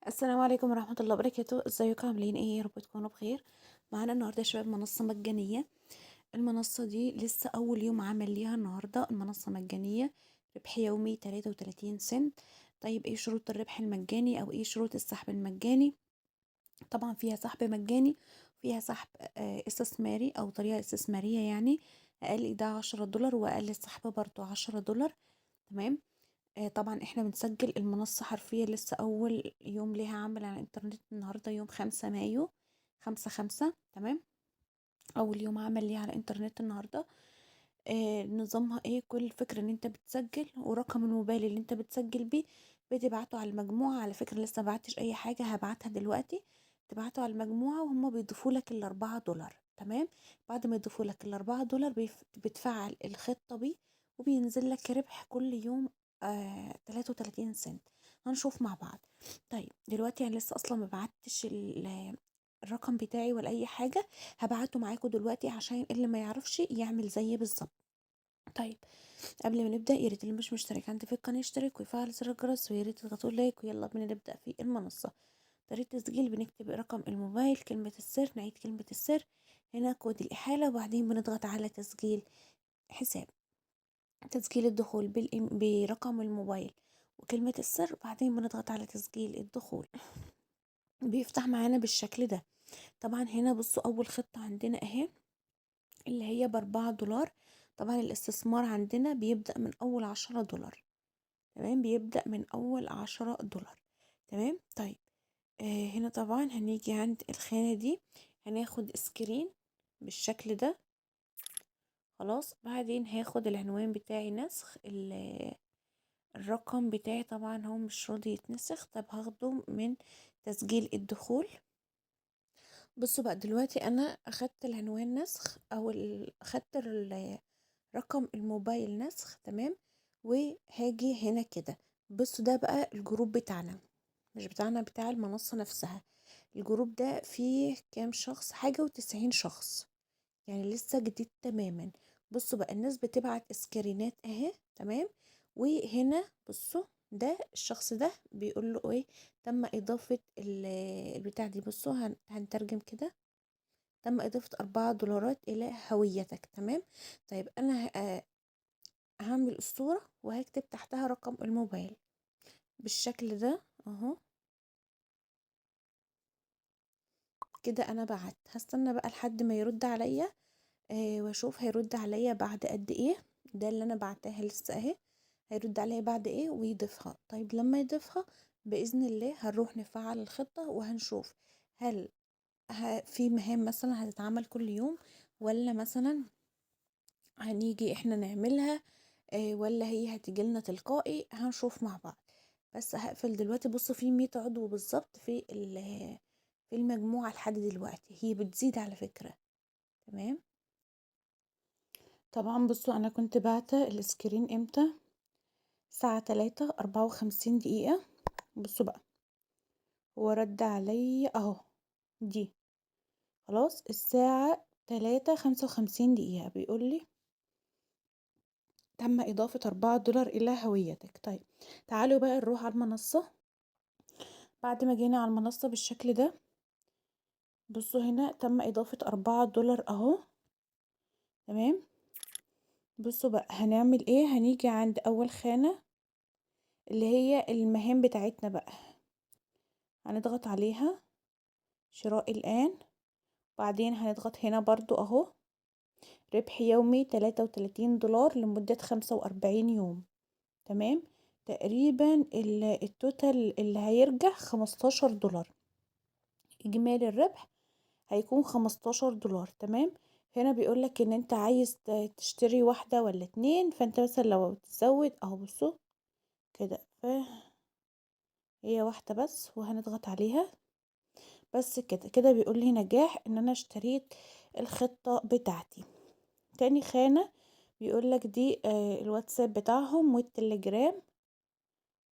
السلام عليكم ورحمة الله وبركاته. ازيكم عاملين ايه؟ يا رب تكونوا بخير. معانا النهارده يا شباب منصة مجانية. المنصة دي لسه اول يوم عمل ليها النهارده. المنصة مجانية، ربح يومي 33 سنت. طيب ايه شروط الربح المجاني او ايه شروط السحب المجاني؟ طبعا فيها سحب مجاني، فيها سحب استثماري او طريقة استثمارية، يعني اقل ايداع $10 واقل السحب برضو $10. تمام. طبعا احنا بنسجل المنصة حرفيا لسه اول يوم ليها عمل على الانترنت النهاردة يوم 5 مايو، 5/5. تمام. اول يوم عمل ليها على الانترنت النهاردة. نظامها ايه؟ كل فكرة ان انت بتسجل ورقم الموبايل اللي انت بتسجل بيه بتبعته على المجموعة. على فكرة لسه مبعتش اي حاجة، هبعتها دلوقتي. تبعته على المجموعة وهم بيضيفوا لك $4. تمام. بعد ما يضيفوا لك $4 بتفعل الخطة بيه وبينزل لك ربح كل يوم 33 سنت. هنشوف مع بعض. طيب دلوقتي انا لسه اصلا مبعتش الرقم بتاعي ولا اي حاجة. هبعته معاكم دلوقتي عشان اللي ما يعرفش يعمل زيي بالظبط. طيب قبل ما نبدأ يا ريت اللي مش مشترك عندي في القناة يشترك ويفعل زر الجرس، ويا ريت تضغطوا لايك. ويلا بينا نبدأ في المنصة. طريقة التسجيل: بنكتب رقم الموبايل، كلمة السر، نعيد كلمة السر، هنا كود الإحالة، وبعدين بنضغط على تسجيل حساب. تسجيل الدخول برقم الموبايل وكلمة السر، بعدين بنضغط على تسجيل الدخول. بيفتح معانا بالشكل ده. طبعا هنا بصوا أول خطة عندنا أهي اللي هي ب4 دولار. طبعا الاستثمار عندنا بيبدأ من أول $10. تمام، بيبدأ من أول $10. تمام. طيب هنا طبعا هنيجي عند الخانة دي، هناخد سكرين بالشكل ده. خلاص، بعدين هاخد العنوان بتاعي نسخ الرقم بتاعي. طبعا هو مش راضي يتنسخ. طب هاخده من تسجيل الدخول. بصوا بقى دلوقتي انا اخدت العنوان نسخ او اخدت رقم الموبايل نسخ. تمام. وهاجي هنا كده. بصوا ده بقى الجروب بتاعنا، مش بتاعنا، بتاع المنصة نفسها. الجروب ده فيه كام شخص؟ حاجة و90 شخص، يعني لسه جديد تماما. بصوا بقى الناس بتبعت سكرينات اهي. تمام. وهنا بصوا ده الشخص ده بيقول له ايه؟ تم اضافة البتاع دي. بصوا هنترجم كده: تم اضافة $4 الى هويتك. تمام. طيب انا هعمل الصورة وهكتب تحتها رقم الموبايل بالشكل ده اهو. كده انا بعت، هستنى بقى لحد ما يرد عليا واشوف هيرد عليا بعد قد ايه. ده اللي انا بعتها لسه اهي، هيرد عليا بعد ايه ويضيفها. طيب لما يضيفها بإذن الله هنروح نفعل الخطة وهنشوف هل في مهام مثلا هتتعمل كل يوم، ولا مثلا هنيجي احنا نعملها ولا هي هتيجي لنا تلقائي. هنشوف مع بعض. بس هقفل دلوقتي. بصوا في 100 عضو بالظبط في المجموعة لحد دلوقتي، هي بتزيد على فكرة. تمام. طبعا بصوا انا كنت بعت السكرين امتى؟ الساعة 3:54. بصوا بقى هو رد عليا اهو. دي خلاص الساعة 3:55 بيقول لي تم إضافة $4 إلى هويتك. طيب تعالوا بقى نروح على المنصة. بعد ما جينا على المنصة بالشكل ده، بصوا هنا تم إضافة $4 أهو. تمام. بصوا بقى هنعمل ايه؟ هنيجي عند أول خانة اللي هي المهام بتاعتنا بقى، هنضغط عليها شراء الآن. بعدين هنضغط هنا برضو أهو ربح يومي $33 لمدة 45 يوم. تمام. تقريبا التوتال اللي هيرجع $15. إجمالي الربح هيكون $15. تمام. هنا بيقولك ان انت عايز تشتري واحدة ولا اتنين، فانت مثلا لو تزود اهو بصوا كده هي واحدة بس وهنضغط عليها بس كده. كده بيقول لي نجاح ان انا اشتريت الخطة بتاعتي. تاني خانة بيقولك دي الواتساب بتاعهم والتليجرام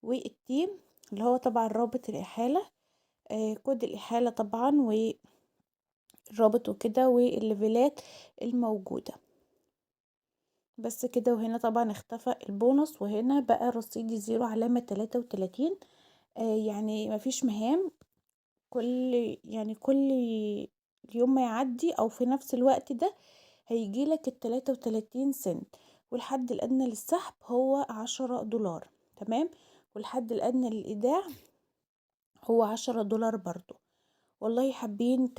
والتيم اللي هو طبعا رابط الإحالة، كود الإحالة طبعا والرابط وكده والليفلات الموجودة. بس كده. وهنا طبعا اختفى البونص، وهنا بقى رصيدي 0 علامة 33 يعني ما فيش مهام، كل يوم ما يعدّي أو في نفس الوقت ده هييجي لك ال33 سنت، والحد الأدنى للسحب هو $10 تمام، والحد الأدنى للإيداع هو $10 برضه. والله حابين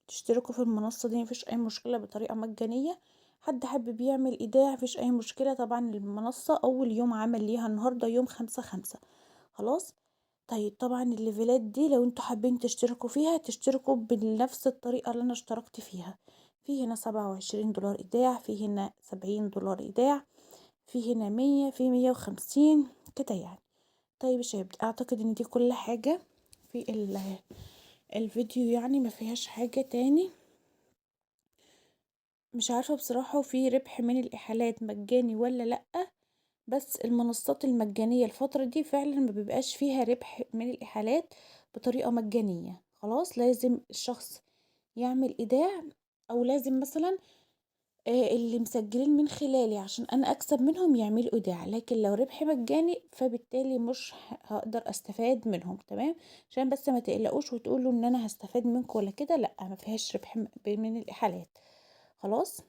تشتركوا في المنصة دي ما فيش أي مشكلة بطريقة مجانية، حد حابب يعمل إيداع ما فيش أي مشكلة. طبعًا المنصة أول يوم عمل ليها النهارده يوم 5/5 خلاص. طيب طبعًا الليفلات دي لو أنتم حابين تشتركوا فيها تشتركوا بنفس الطريقة اللي أنا اشتركت فيها، في هنا $27 إيداع، في هنا $70 إيداع، في هنا 100، في 150 كده يعني. طيب يا شباب أعتقد إن دي كل حاجة في الفيديو، يعني ما فيهاش حاجة تاني. مش عارفة بصراحة في ربح من الإحالات مجاني والّا لأ، بس المنصات المجانية الفترة دي فعلًا ما بيبقاش فيها ربح من الإحالات بطريقة مجانية، خلاص لازم الشخص يعمل إيداع، أو لازم مثلًا اللي مسجلين من خلالي عشان أنا أكسب منهم يعملوا إيداع، لكن لو ربح مجاني فبالتالي مش هاقدر أستفاد منهم تمام، عشان بس ما تقلقوش وتقولوا إن أنا هاستفاد منكم ولا كده، لأ ما فيهاش ربح من الإحالات، خلاص.